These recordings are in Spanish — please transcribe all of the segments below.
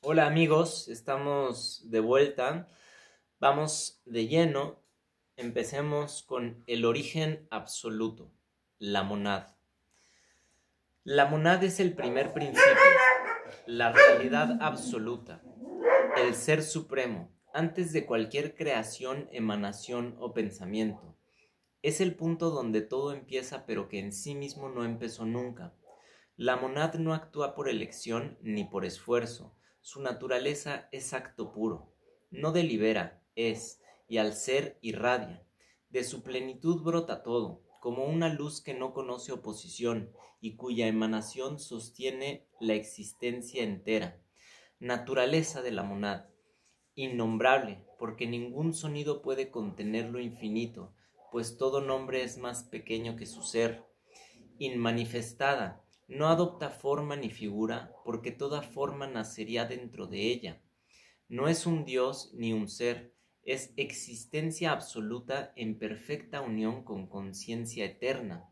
Hola amigos, estamos de vuelta. Vamos de lleno. Empecemos con el origen absoluto, la monad. La monad es el primer principio, la realidad absoluta, el ser supremo, antes de cualquier creación, emanación o pensamiento. Es el punto donde todo empieza pero que en sí mismo no empezó nunca. La monad no actúa por elección ni por esfuerzo. Su naturaleza es acto puro. No delibera, es, y al ser irradia. De su plenitud brota todo, como una luz que no conoce oposición y cuya emanación sostiene la existencia entera. Naturaleza de la monad. Innombrable, porque ningún sonido puede contener lo infinito, pues todo nombre es más pequeño que su ser. Inmanifestada, no adopta forma ni figura, porque toda forma nacería dentro de ella. No es un Dios ni un ser, es existencia absoluta en perfecta unión con conciencia eterna,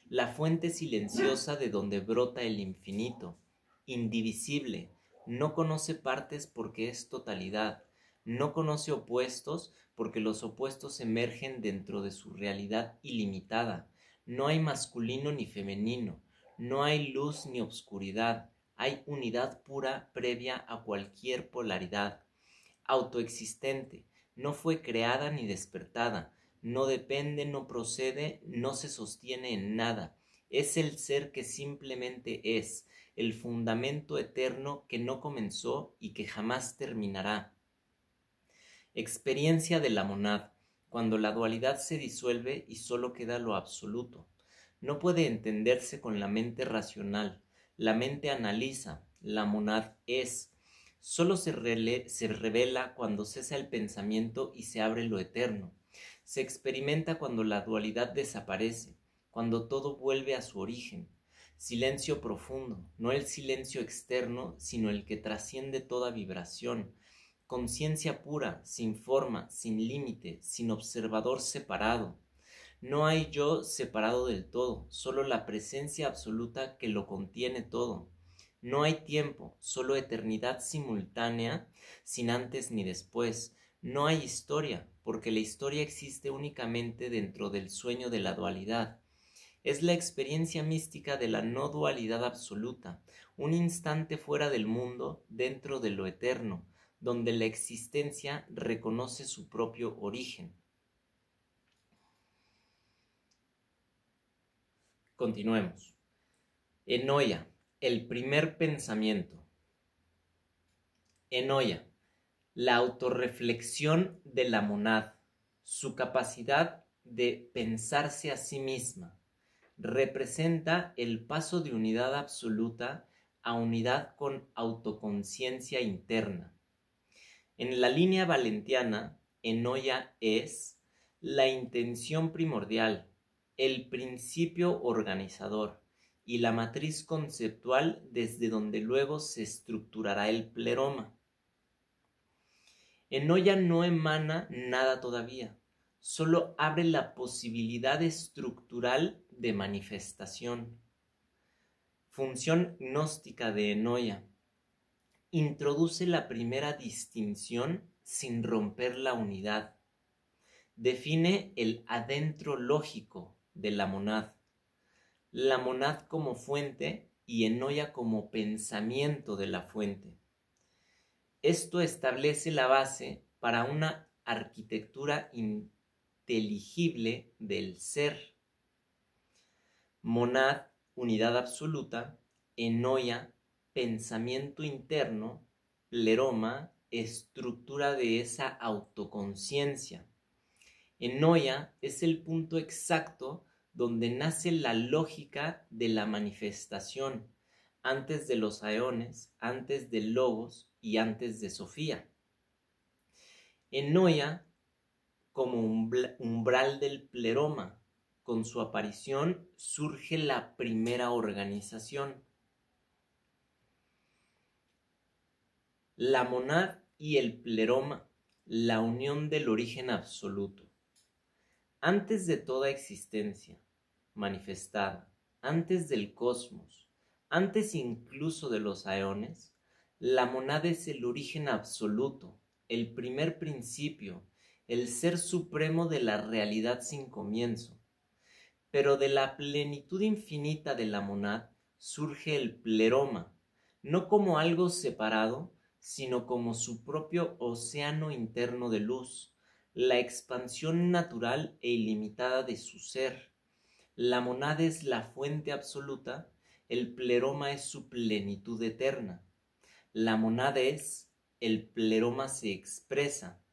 la fuente silenciosa de donde brota el infinito, indivisible, no conoce partes porque es totalidad, no conoce opuestos porque los opuestos emergen dentro de su realidad ilimitada. No hay masculino ni femenino, no hay luz ni obscuridad, hay unidad pura previa a cualquier polaridad. Autoexistente, no fue creada ni despertada, no depende, no procede, no se sostiene en nada. Es el ser que simplemente es, el fundamento eterno que no comenzó y que jamás terminará. Experiencia de la monad, cuando la dualidad se disuelve y solo queda lo absoluto. No puede entenderse con la mente racional. La mente analiza, la monad es. Solo se revela cuando cesa el pensamiento y se abre lo eterno. Se experimenta cuando la dualidad desaparece, cuando todo vuelve a su origen. Silencio profundo, no el silencio externo, sino el que trasciende toda vibración. Conciencia pura, sin forma, sin límite, sin observador separado. No hay yo separado del todo, solo la presencia absoluta que lo contiene todo. No hay tiempo, solo eternidad simultánea, sin antes ni después. No hay historia, porque la historia existe únicamente dentro del sueño de la dualidad. Es la experiencia mística de la no dualidad absoluta, un instante fuera del mundo, dentro de lo eterno, donde la existencia reconoce su propio origen. Continuemos. Enoia, el primer pensamiento. Enoia, la autorreflexión de la monad, su capacidad de pensarse a sí misma, representa el paso de unidad absoluta a unidad con autoconciencia interna. En la línea valentiana, enoia es la intención primordial, el principio organizador y la matriz conceptual desde donde luego se estructurará el pleroma. Enoia no emana nada todavía, solo abre la posibilidad estructural de manifestación. Función gnóstica de enoia. Introduce la primera distinción sin romper la unidad. Define el adentro lógico de la monad como fuente y enoia como pensamiento de la fuente. Esto establece la base para una arquitectura inteligible del ser. Monad, unidad absoluta, enoia, pensamiento interno, pleroma, estructura de esa autoconciencia. Enoia es el punto exacto donde nace la lógica de la manifestación, antes de los aeones, antes del logos y antes de Sofía. Enoia como umbral del pleroma, con su aparición surge la primera organización. La monad y el pleroma, la unión del origen absoluto. Antes de toda existencia manifestada, antes del cosmos, Antes incluso de los aeones, la monada es el origen absoluto, el primer principio, el ser supremo de la realidad sin comienzo. Pero de la plenitud infinita de la monad surge el pleroma, no como algo separado, sino como su propio océano interno de luz, la expansión natural e ilimitada de su ser. La monada es la fuente absoluta, el pleroma es su plenitud eterna. La monada es, el pleroma se expresa.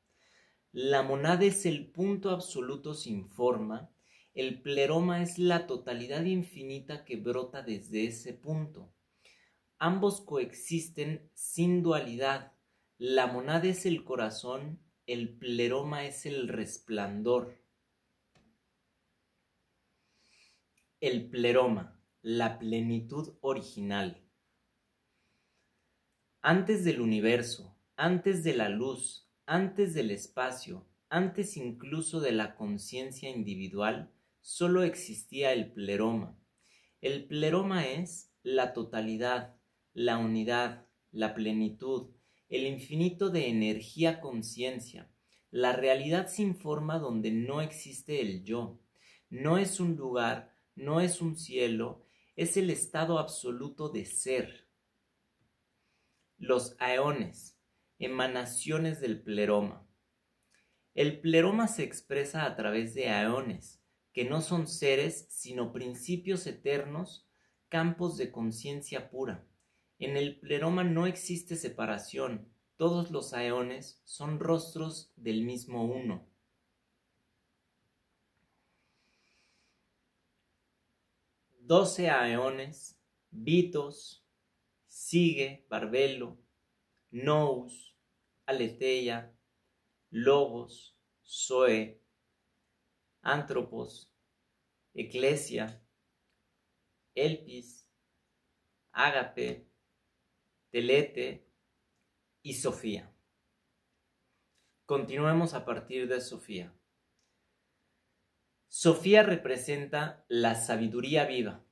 La monada es el punto absoluto sin forma, el pleroma es la totalidad infinita que brota desde ese punto. Ambos coexisten sin dualidad. La monada es el corazón, el pleroma es el resplandor. El pleroma, la plenitud original. Antes del universo, antes de la luz, antes del espacio, antes incluso de la conciencia individual, solo existía el pleroma. El pleroma es la totalidad, la unidad, la plenitud, el infinito de energía-conciencia, la realidad sin forma donde no existe el yo. No es un lugar, no es un cielo, es el estado absoluto de ser. Los aeones, emanaciones del pleroma. El pleroma se expresa a través de aeones, que no son seres, sino principios eternos, campos de conciencia pura. En el pleroma no existe separación, todos los aeones son rostros del mismo uno. 12 aeones, Vitos, Sige, Barbelo, Nous, Aletheia, Logos, Zoe, Anthropos, Eclesia, Elpis, Ágape, Telete y Sofía. Continuemos a partir de Sofía. Sofía representa la sabiduría viva.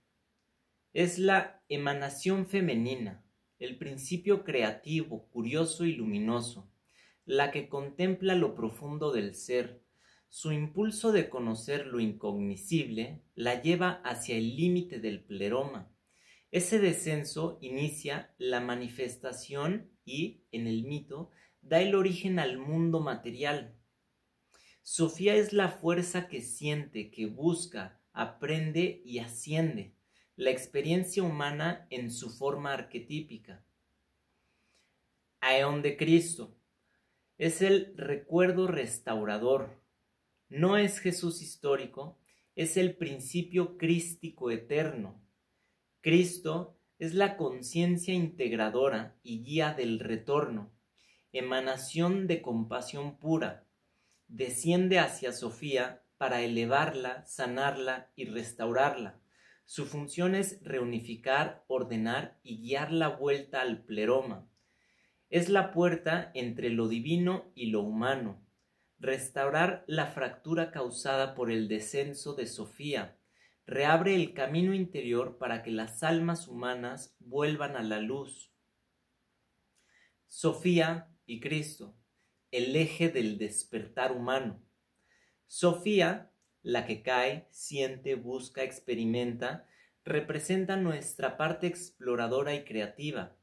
Es la emanación femenina, el principio creativo, curioso y luminoso, la que contempla lo profundo del ser. Su impulso de conocer lo incognoscible la lleva hacia el límite del pleroma. Ese descenso inicia la manifestación y, en el mito, da el origen al mundo material. Sofía es la fuerza que siente, que busca, aprende y asciende, la experiencia humana en su forma arquetípica. Aeón de Cristo es el recuerdo restaurador. No es Jesús histórico, es el principio crístico eterno. Cristo es la conciencia integradora y guía del retorno, emanación de compasión pura. Desciende hacia Sofía para elevarla, sanarla y restaurarla. Su función es reunificar, ordenar y guiar la vuelta al pleroma. Es la puerta entre lo divino y lo humano. Restaurar la fractura causada por el descenso de Sofía. Reabre el camino interior para que las almas humanas vuelvan a la luz. Sofía y Cristo, el eje del despertar humano. Sofía, la que cae, siente, busca, experimenta, representa nuestra parte exploradora y creativa.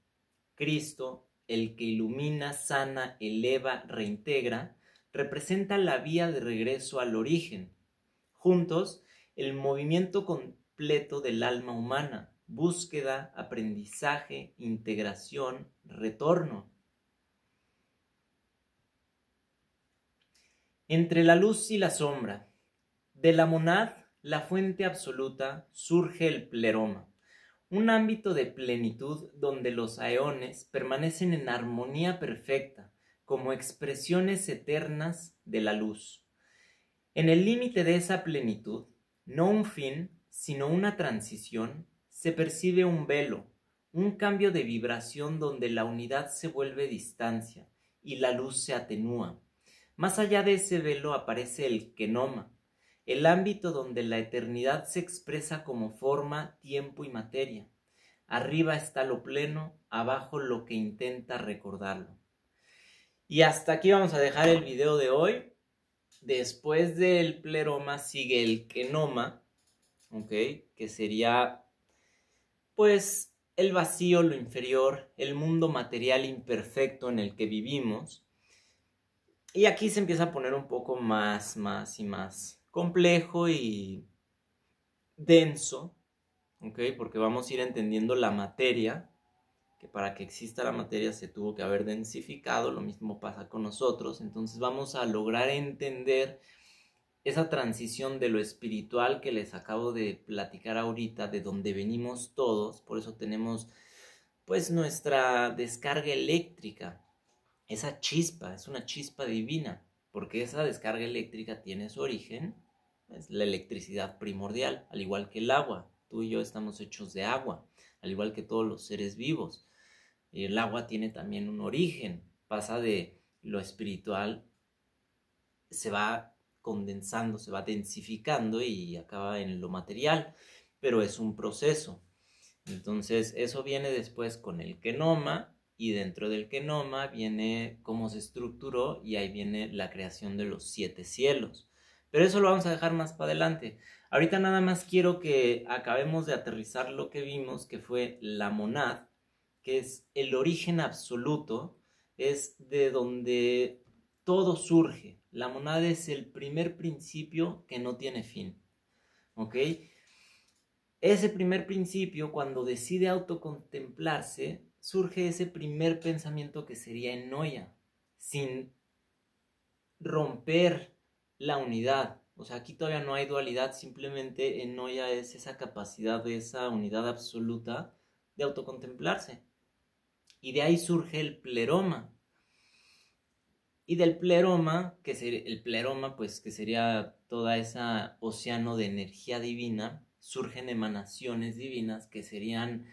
Cristo, el que ilumina, sana, eleva, reintegra, representa la vía de regreso al origen. Juntos, el movimiento completo del alma humana, búsqueda, aprendizaje, integración, retorno. Entre la luz y la sombra, de la monad, la fuente absoluta, surge el pleroma, un ámbito de plenitud donde los aeones permanecen en armonía perfecta, como expresiones eternas de la luz. En el límite de esa plenitud, no un fin, sino una transición, se percibe un velo, un cambio de vibración donde la unidad se vuelve distancia y la luz se atenúa. Más allá de ese velo aparece el kenoma, el ámbito donde la eternidad se expresa como forma, tiempo y materia. Arriba está lo pleno, abajo lo que intenta recordarlo. Y hasta aquí vamos a dejar el video de hoy. Después del pleroma sigue el kenoma, ¿ok? Que sería, pues, el vacío, lo inferior, el mundo material imperfecto en el que vivimos. Y aquí se empieza a poner un poco más complejo y denso, ¿ok? Porque vamos a ir entendiendo la materia, que para que exista la materia se tuvo que haber densificado, lo mismo pasa con nosotros. Entonces vamos a lograr entender esa transición de lo espiritual que les acabo de platicar ahorita, de donde venimos todos. Por eso tenemos pues nuestra descarga eléctrica, esa chispa, es una chispa divina, porque esa descarga eléctrica tiene su origen, es la electricidad primordial, al igual que el agua. Tú y yo estamos hechos de agua, al igual que todos los seres vivos. El agua tiene también un origen, pasa de lo espiritual, se va condensando, se va densificando y acaba en lo material, pero es un proceso. Entonces eso viene después con el kenoma, y dentro del kenoma viene cómo se estructuró, y ahí viene la creación de los 7 cielos. Pero eso lo vamos a dejar más para adelante. Ahorita nada más quiero que acabemos de aterrizar lo que vimos, que fue la monad, que es el origen absoluto, es de donde todo surge. La monad es el primer principio que no tiene fin, ¿ok? Ese primer principio, cuando decide autocontemplarse, surge ese primer pensamiento que sería enoia, sin romper la unidad. O sea, aquí todavía no hay dualidad, simplemente enoia es esa capacidad de esa unidad absoluta de autocontemplarse. Y de ahí surge el pleroma. Y del pleroma, que sería el pleroma, pues que sería toda esa océano de energía divina, surgen emanaciones divinas que serían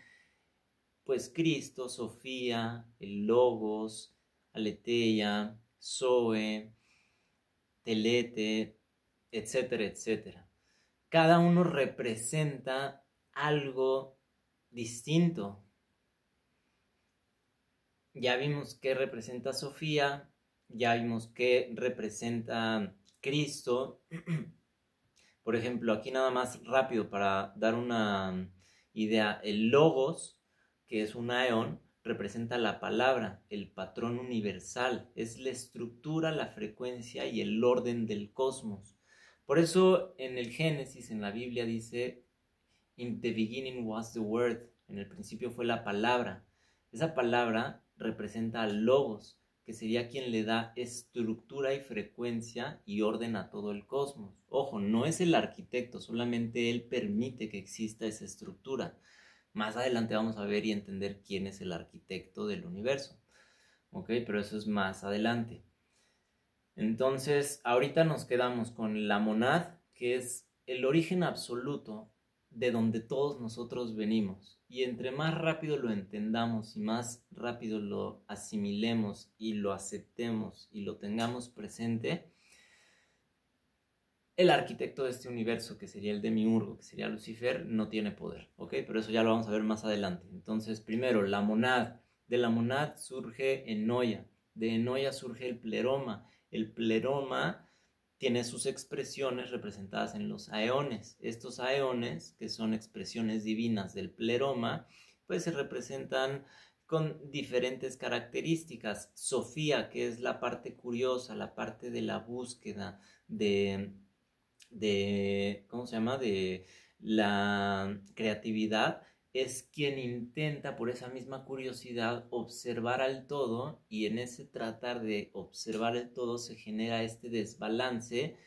pues Cristo, Sofía, el Logos, Aletheia, Zoe, Telete, etcétera, etcétera. Cada uno representa algo distinto. Ya vimos qué representa Sofía, ya vimos qué representa Cristo. Por ejemplo, aquí nada más rápido para dar una idea, el logos, que es un aeón, representa la palabra, el patrón universal, es la estructura, la frecuencia y el orden del cosmos. Por eso en el Génesis, en la Biblia dice, in the beginning was the word, en el principio fue la palabra. Esa palabra representa al logos, que sería quien le da estructura y frecuencia y orden a todo el cosmos. Ojo, no es el arquitecto, solamente él permite que exista esa estructura. Más adelante vamos a ver y entender quién es el arquitecto del universo. ¿Ok? Pero eso es más adelante. Entonces, ahorita nos quedamos con la monad, que es el origen absoluto de donde todos nosotros venimos. Y entre más rápido lo entendamos y más rápido lo asimilemos y lo aceptemos y lo tengamos presente, el arquitecto de este universo, que sería el demiurgo, que sería Lucifer, no tiene poder, ¿ok? Pero eso ya lo vamos a ver más adelante. Entonces, primero, la monad. De la monad surge enoia. De enoia surge el pleroma. El pleroma tiene sus expresiones representadas en los aeones. Estos aeones, que son expresiones divinas del pleroma, pues se representan con diferentes características. Sofía, que es la parte curiosa, la parte de la búsqueda, ¿cómo se llama? De la creatividad, es quien intenta por esa misma curiosidad observar al todo, y en ese tratar de observar el todo se genera este desbalance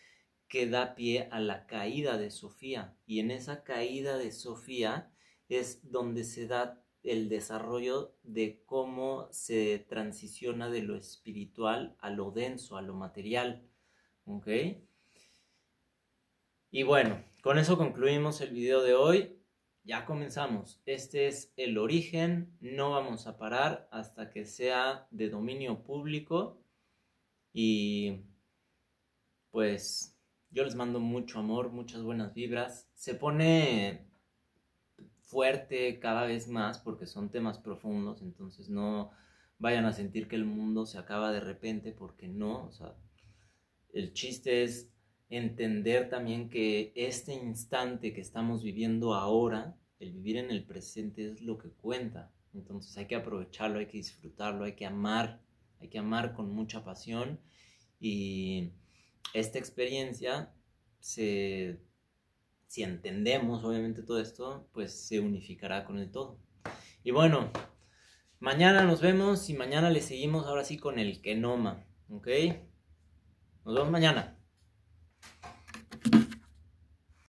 que da pie a la caída de Sofía, y en esa caída de Sofía es donde se da el desarrollo de cómo se transiciona de lo espiritual a lo denso, a lo material, ¿ok? Y bueno, con eso concluimos el video de hoy. Ya comenzamos. Este es el origen. No vamos a parar hasta que sea de dominio público. Y pues yo les mando mucho amor, muchas buenas vibras. Se pone fuerte cada vez más porque son temas profundos, entonces no vayan a sentir que el mundo se acaba de repente, porque no, o sea, el chiste es entender también que este instante que estamos viviendo ahora, el vivir en el presente es lo que cuenta. Entonces hay que aprovecharlo, hay que disfrutarlo, hay que amar con mucha pasión, y esta experiencia, si entendemos obviamente todo esto, pues se unificará con el todo. Y bueno, mañana nos vemos y mañana le seguimos ahora sí con el Kenoma, ¿ok? Nos vemos mañana.